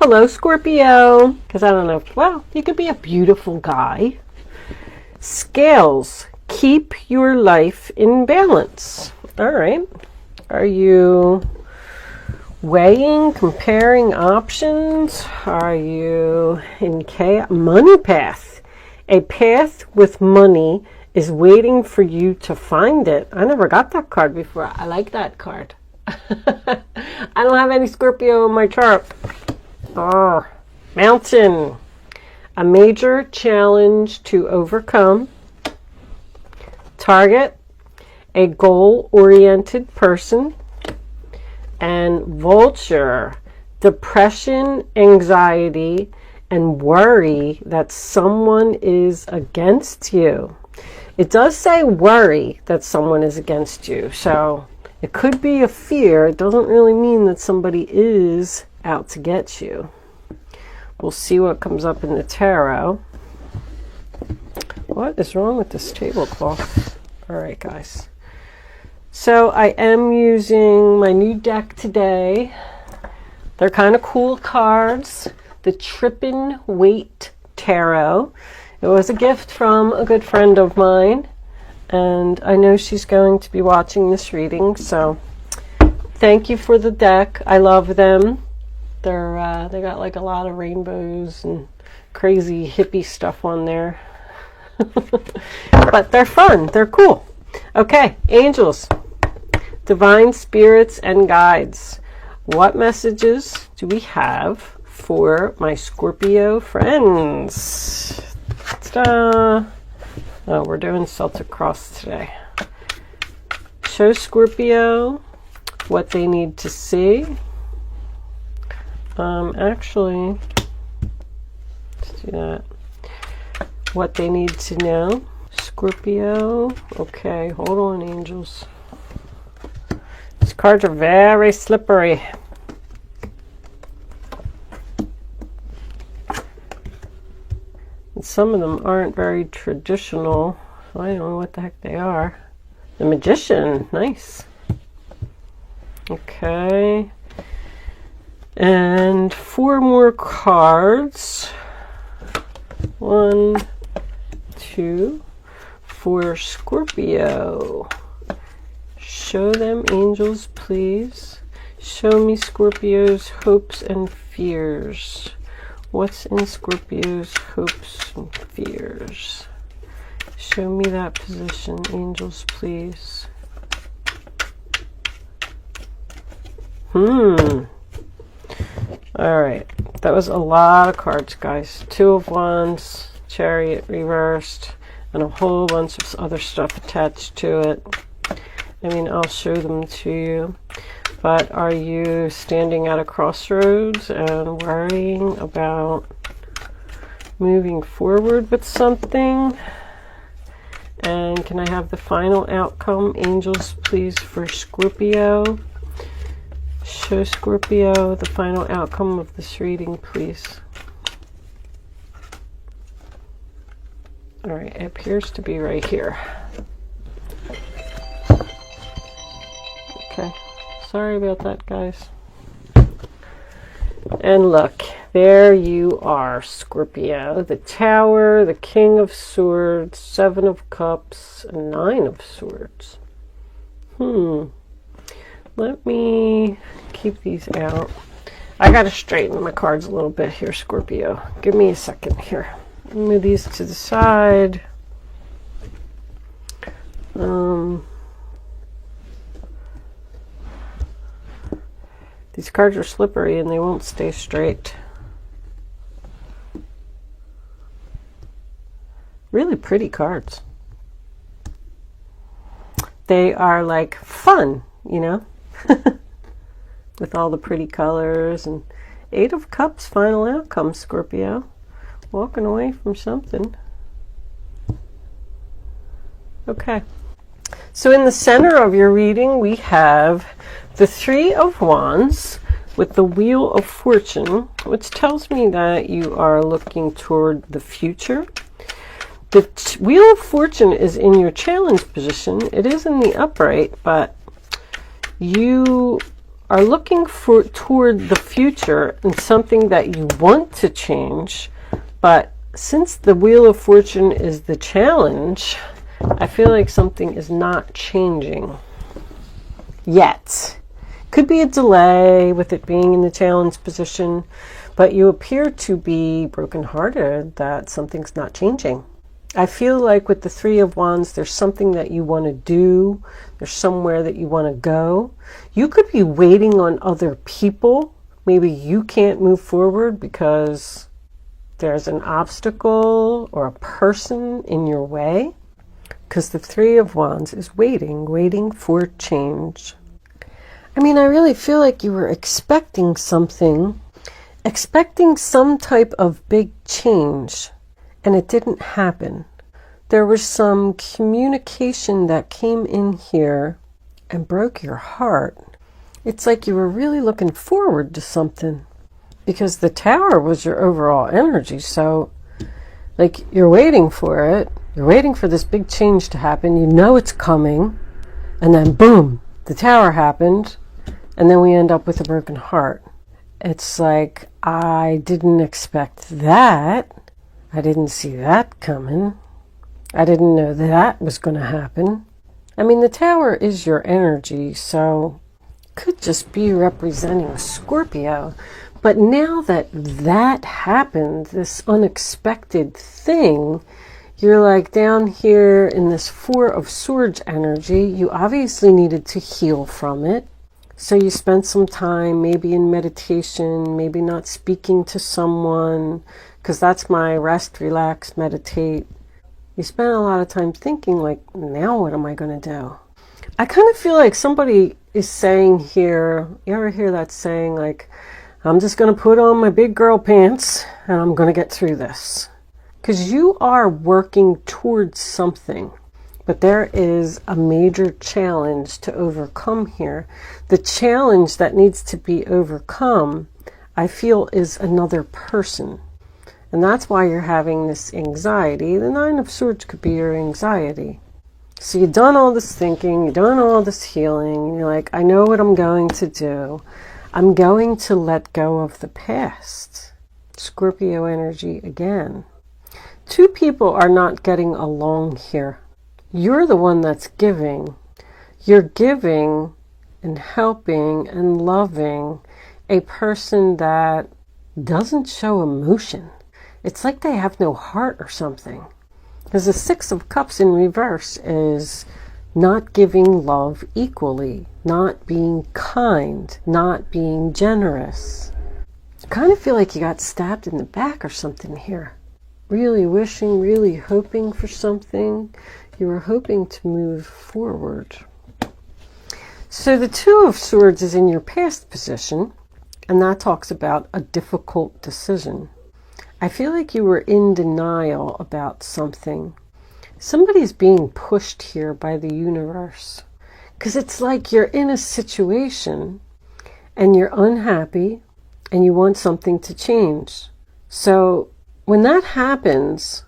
hello Scorpio, because I don't know, well, you could be a beautiful guy. Scales, keep your life in balance. All right. Are you weighing, comparing options? Are you in chaos? Money path. A path with money is waiting for you to find it. I never got that card before. I like that card. I don't have any Scorpio in my chart. Oh, mountain. A major challenge to overcome. Target. A goal-oriented person. And vulture. Depression, anxiety, and worry that someone is against you. It does say worry that someone is against you. So it could be a fear. It doesn't really mean that somebody is out to get you. We'll see what comes up in the tarot. What is wrong with this tablecloth? All right, guys. So I am using my new deck today. They're kind of cool cards. The Trippin' Weight Tarot. It was a gift from a good friend of mine, and I know she's going to be watching this reading, so thank you for the deck. I love them. They got like a lot of rainbows and crazy hippie stuff on there. But they're fun. They're cool. Okay, angels, divine spirits and guides. What messages do we have for my Scorpio friends? Ta-da! Oh, we're doing Celtic Cross today. Show Scorpio what they need to see. Actually, let's do that. What they need to know. Scorpio. Okay, hold on, angels. These cards are very slippery. And some of them aren't very traditional. So I don't know what the heck they are. The Magician. Nice. Okay. And 4 more cards. 1, 2, for Scorpio. Show them, angels, please. Show me Scorpio's hopes and fears. What's in Scorpio's hopes and fears? Show me that position, angels, please. All right. That was a lot of cards, guys. 2 of Wands, Chariot reversed, and a whole bunch of other stuff attached to it. I mean, I'll show them to you. But are you standing at a crossroads and worrying about moving forward with something? And can I have the final outcome, angels, please, for Scorpio? Show Scorpio the final outcome of this reading, please. All right, it appears to be right here. Okay, sorry about that, guys. And look, there you are, Scorpio. The Tower, the King of Swords, 7 of Cups, and 9 of Swords. Let me keep these out. I gotta straighten my cards a little bit here, Scorpio. Give me a second here. Move these to the side. These cards are slippery and they won't stay straight. Really pretty cards. They are like fun, you know? With all the pretty colors. And 8 of Cups, final outcome, Scorpio. Walking away from something. Okay. So in the center of your reading, we have the 3 of Wands with the Wheel of Fortune, which tells me that you are looking toward the future. The Wheel of Fortune is in your challenge position. It is in the upright, but you are looking toward the future and something that you want to change, but since the Wheel of Fortune is the challenge, I feel like something is not changing yet. Could be a delay with it being in the challenge position, but you appear to be brokenhearted that something's not changing. I feel like with the Three of Wands, there's something that you want to do. There's somewhere that you want to go. You could be waiting on other people. Maybe you can't move forward because there's an obstacle or a person in your way. Because the Three of Wands is waiting for change. I mean, I really feel like you were expecting something, expecting some type of big change, and it didn't happen. There was some communication that came in here and broke your heart. It's like you were really looking forward to something because the Tower was your overall energy. So, like, you're waiting for it. You're waiting for this big change to happen. You know it's coming. And then, boom, the Tower happened. And then we end up with a broken heart. It's like, I didn't expect that. I didn't see that coming. I didn't know that was going to happen. I mean, the Tower is your energy, so could just be representing Scorpio. But now that that happened, this unexpected thing, you're like down here in this Four of Swords energy. You obviously needed to heal from it. So you spent some time maybe in meditation, maybe not speaking to someone, because that's my rest, relax, meditate. You spent a lot of time thinking, like, now what am I going to do? I kind of feel like somebody is saying here, you ever hear that saying, like, I'm just going to put on my big girl pants and I'm going to get through this. Because you are working towards something. But there is a major challenge to overcome here. The challenge that needs to be overcome, I feel, is another person. And that's why you're having this anxiety. The Nine of Swords could be your anxiety. So you've done all this thinking, you've done all this healing, and you're like, I know what I'm going to do. I'm going to let go of the past. Scorpio energy again. Two people are not getting along here. You're the one that's giving. You're giving and helping and loving a person that doesn't show emotion. It's like they have no heart or something. Because the Six of Cups in reverse is not giving love equally, not being kind, not being generous. I kind of feel like you got stabbed in the back or something here. Really wishing, really hoping for something. You were hoping to move forward. So the Two of Swords is in your past position, and that talks about a difficult decision. I feel like you were in denial about something. Somebody's being pushed here by the universe. Because it's like you're in a situation and you're unhappy and you want something to change. So when that happens,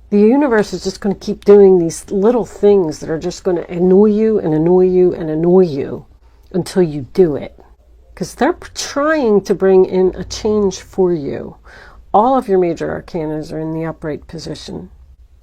the universe is just going to keep doing these little things that are just going to annoy you and annoy you and annoy you until you do it. Because they're trying to bring in a change for you. All of your major arcanas are in the upright position.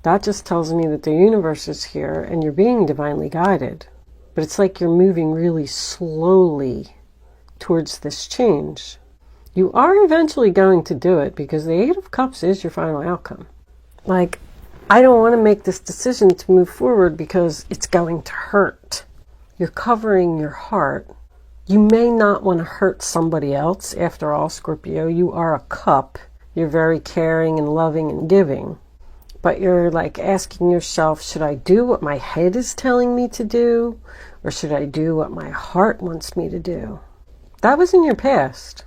That just tells me that the universe is here and you're being divinely guided. But it's like you're moving really slowly towards this change. You are eventually going to do it because the Eight of Cups is your final outcome. Like, I don't want to make this decision to move forward because it's going to hurt. You're covering your heart. You may not want to hurt somebody else. After all, Scorpio, you are a cup. You're very caring and loving and giving. But you're like asking yourself, should I do what my head is telling me to do? Or should I do what my heart wants me to do? That was in your past.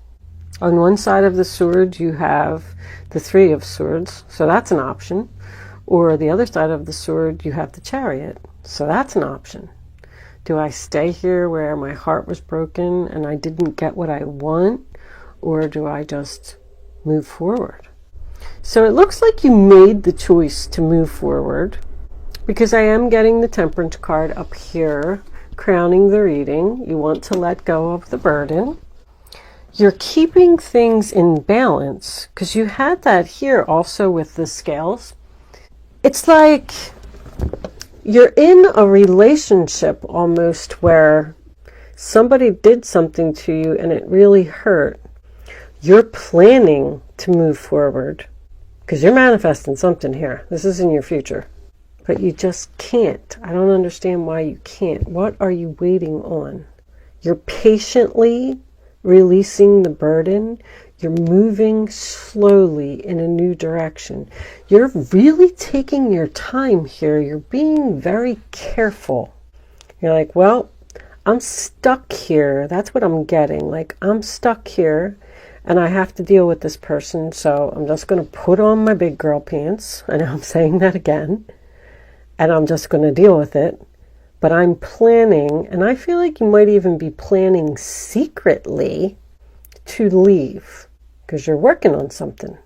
On one side of the sword, you have the Three of Swords. So that's an option. Or the other side of the sword, you have the Chariot. So that's an option. Do I stay here where my heart was broken and I didn't get what I want? Or do I just move forward? So it looks like you made the choice to move forward, because I am getting the Temperance card up here crowning the reading. You want to let go of the burden. You're keeping things in balance, because you had that here also with the scales. It's like you're in a relationship almost where somebody did something to you and it really hurt. You're planning to move forward because you're manifesting something here. This is in your future. But you just can't. I don't understand why you can't. What are you waiting on? You're patiently releasing the burden. You're moving slowly in a new direction. You're really taking your time here. You're being very careful. You're like, well, I'm stuck here. That's what I'm getting. Like, I'm stuck here and I have to deal with this person. So I'm just going to put on my big girl pants. I know I'm saying that again. And I'm just going to deal with it. But I'm planning, and I feel like you might even be planning secretly to leave because you're working on something.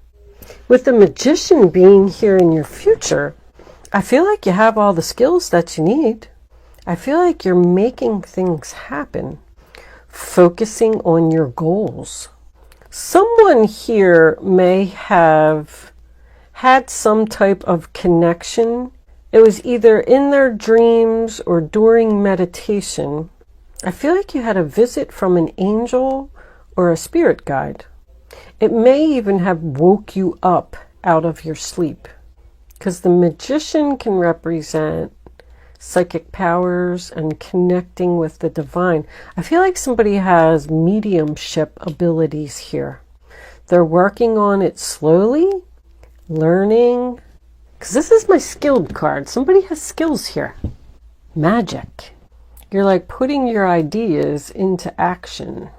With the Magician being here in your future, I feel like you have all the skills that you need. I feel like you're making things happen, focusing on your goals. Someone here may have had some type of connection. It was either in their dreams or during meditation. I feel like you had a visit from an angel or a spirit guide. It may even have woke you up out of your sleep, because the Magician can represent psychic powers and connecting with the divine. I feel like somebody has mediumship abilities here. They're working on it slowly, learning. Because this is my skilled card. Somebody has skills here. Magic. You're like putting your ideas into action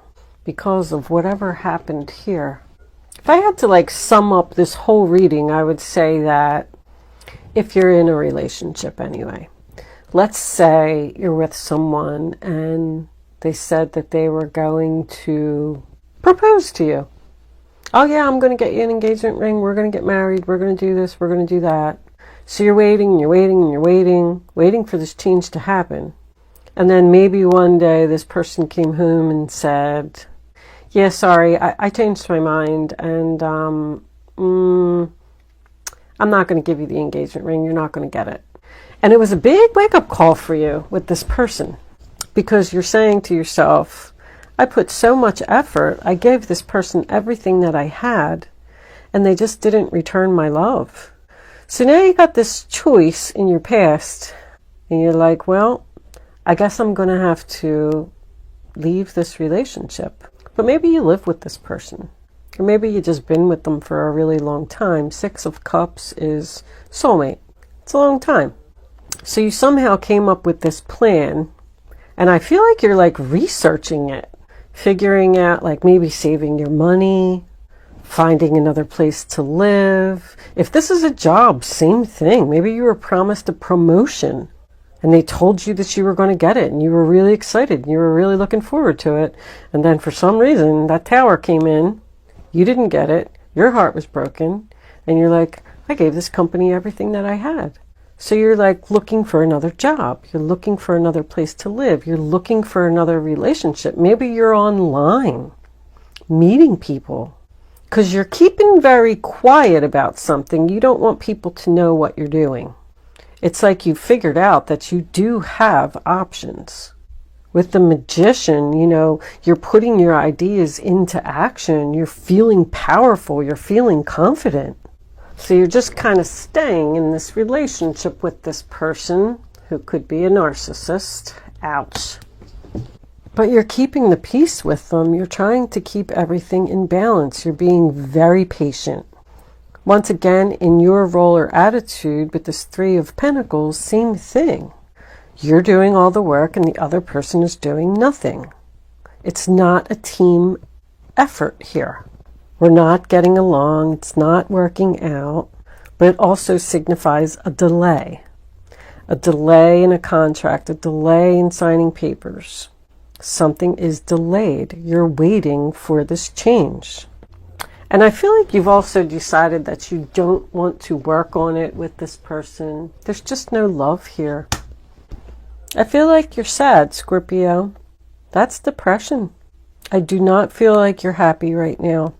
because of whatever happened here. If I had to like sum up this whole reading, I would say that if you're in a relationship anyway, let's say you're with someone and they said that they were going to propose to you. Oh yeah, I'm going to get you an engagement ring. We're going to get married. We're going to do this. We're going to do that. So you're waiting and you're waiting and you're waiting for this change to happen. And then maybe one day this person came home and said, yeah, sorry, I changed my mind and I'm not going to give you the engagement ring. You're not going to get it. And it was a big wake-up call for you with this person, because you're saying to yourself, I put so much effort. I gave this person everything that I had, and they just didn't return my love. So now you got this choice in your past, and you're like, well, I guess I'm going to have to leave this relationship. But maybe you live with this person, or maybe you've just been with them for a really long time. 6 of Cups is soulmate. It's a long time. So you somehow came up with this plan, and I feel like you're like researching it, figuring out like maybe saving your money, finding another place to live. If this is a job, same thing. Maybe you were promised a promotion and they told you that you were going to get it and you were really excited and you were really looking forward to it. And then for some reason that tower came in, you didn't get it, your heart was broken, and you're like, I gave this company everything that I had. So you're like looking for another job. You're looking for another place to live. You're looking for another relationship. Maybe you're online meeting people because you're keeping very quiet about something. You don't want people to know what you're doing. It's like you figured out that you do have options. With the Magician, you know, you're putting your ideas into action. You're feeling powerful. You're feeling confident. So you're just kind of staying in this relationship with this person who could be a narcissist. Ouch. But you're keeping the peace with them. You're trying to keep everything in balance. You're being very patient. Once again, in your role or attitude with this 3 of Pentacles, same thing. You're doing all the work and the other person is doing nothing. It's not a team effort here. We're not getting along. It's not working out. But it also signifies a delay. A delay in a contract, a delay in signing papers. Something is delayed. You're waiting for this change. And I feel like you've also decided that you don't want to work on it with this person. There's just no love here. I feel like you're sad, Scorpio. That's depression. I do not feel like you're happy right now.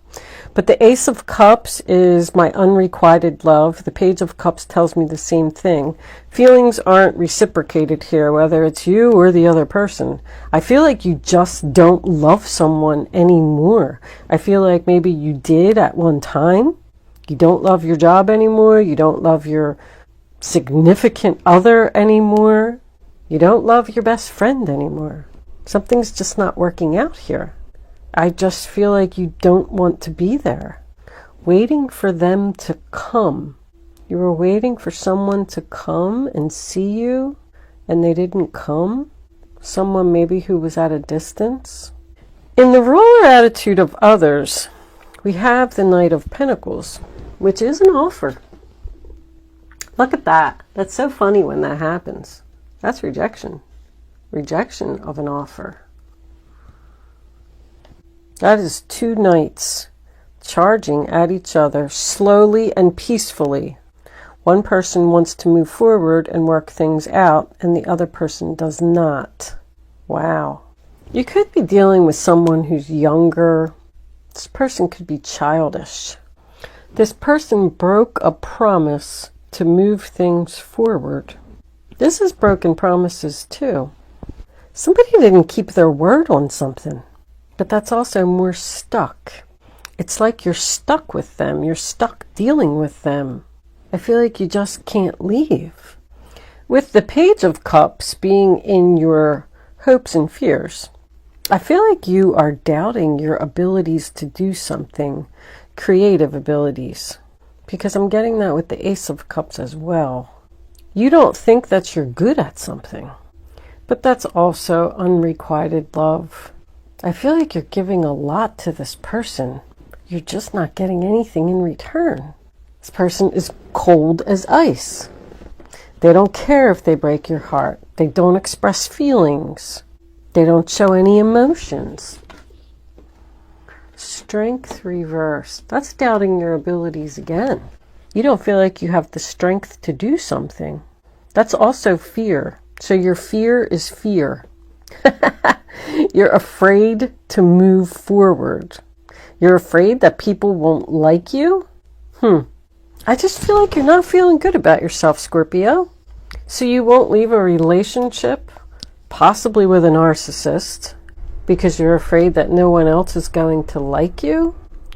But the Ace of Cups is my unrequited love. The Page of Cups tells me the same thing. Feelings aren't reciprocated here, whether it's you or the other person. I feel like you just don't love someone anymore. I feel like maybe you did at one time. You don't love your job anymore. You don't love your significant other anymore. You don't love your best friend anymore. Something's just not working out here. I just feel like you don't want to be there. Waiting for them to come. You were waiting for someone to come and see you, and they didn't come. Someone maybe who was at a distance. In the ruler attitude of others, we have the Knight of Pentacles, which is an offer. Look at that. That's so funny when that happens. That's rejection. Rejection of an offer. That is two knights charging at each other slowly and peacefully. One person wants to move forward and work things out, and the other person does not. Wow. You could be dealing with someone who's younger. This person could be childish. This person broke a promise to move things forward. This is broken promises too. Somebody didn't keep their word on something. But that's also more stuck. It's like you're stuck with them. You're stuck dealing with them. I feel like you just can't leave. With the Page of Cups being in your hopes and fears, I feel like you are doubting your abilities to do something, creative abilities, because I'm getting that with the Ace of Cups as well. You don't think that you're good at something, but that's also unrequited love. I feel like you're giving a lot to this person. You're just not getting anything in return. This person is cold as ice. They don't care if they break your heart. They don't express feelings. They don't show any emotions. Strength reversed. That's doubting your abilities again. You don't feel like you have the strength to do something. That's also fear. So your fear is fear. You're afraid to move forward. You're afraid that people won't like you? I just feel like you're not feeling good about yourself, Scorpio. So you won't leave a relationship, possibly with a narcissist, because you're afraid that no one else is going to like you?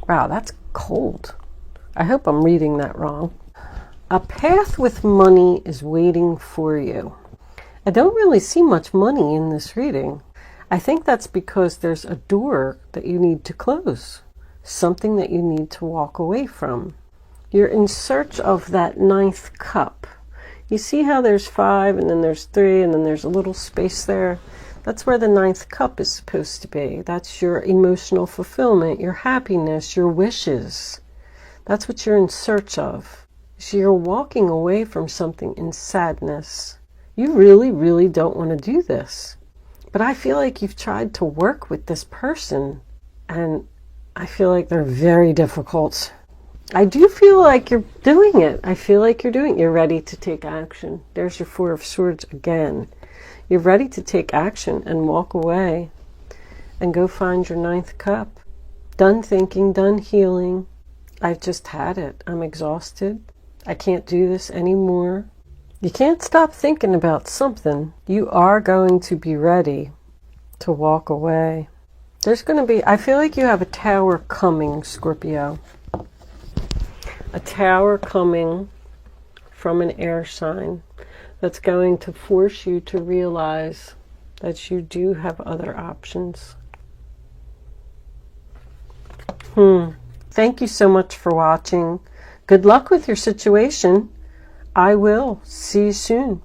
Wow, that's cold. I hope I'm reading that wrong. A path with money is waiting for you. I don't really see much money in this reading. I think that's because there's a door that you need to close, something that you need to walk away from. You're in search of that 9th cup. You see how there's 5 and then there's 3 and then there's a little space there? That's where the 9th cup is supposed to be. That's your emotional fulfillment, your happiness, your wishes. That's what you're in search of. So you're walking away from something in sadness. You really, really don't want to do this. But I feel like you've tried to work with this person, and I feel like they're very difficult. I do feel like you're doing it. I feel like you're doing it. You're ready to take action. There's your 4 of Swords again. You're ready to take action and walk away and go find your 9th cup. Done thinking, done healing. I've just had it. I'm exhausted. I can't do this anymore. You can't stop thinking about something. You are going to be ready to walk away. There's going to be, I feel like you have a tower coming, Scorpio. A tower coming from an air sign that's going to force you to realize that you do have other options. Thank you so much for watching. Good luck with your situation. I will see you soon.